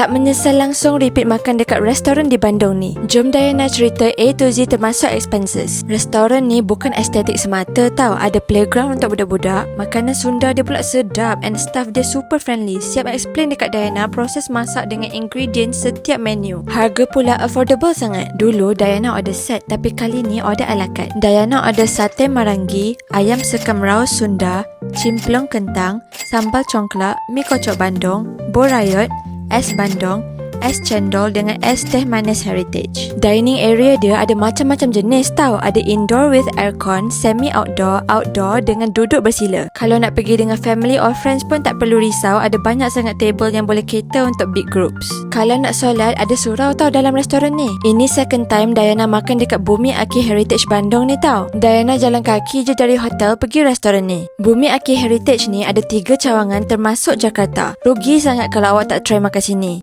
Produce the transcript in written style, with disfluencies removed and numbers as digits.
Tak menyesal langsung repeat makan dekat restoran di Bandung ni. Jom Diana cerita A to Z termasuk expenses. Restoran ni bukan estetik semata tau. Ada playground untuk budak-budak. Makanan Sunda dia pula sedap and staff dia super friendly. Siap explain dekat Diana proses masak dengan ingredients setiap menu. Harga pula affordable sangat. Dulu Diana order set tapi kali ni order ala carte. Diana order sate marangi, ayam sekam raus Sunda, cimplung kentang, sambal congklak, mi kocok Bandung, borayot, es bandung, es cendol dengan es teh manis heritage. Dining area dia ada macam-macam jenis tau. Ada indoor with aircon, semi outdoor, outdoor dengan duduk bersila. Kalau nak pergi dengan family or friends pun tak perlu risau. Ada banyak sangat table yang boleh cater untuk big groups. Kalau nak solat, ada surau tau dalam restoran ni. Ini second time Diana makan dekat Bumi Aki Heritage Bandung ni tau. Diana jalan kaki je dari hotel pergi restoran ni. Bumi Aki Heritage ni ada 3 cawangan termasuk Jakarta. Rugi sangat kalau awak tak try makan sini.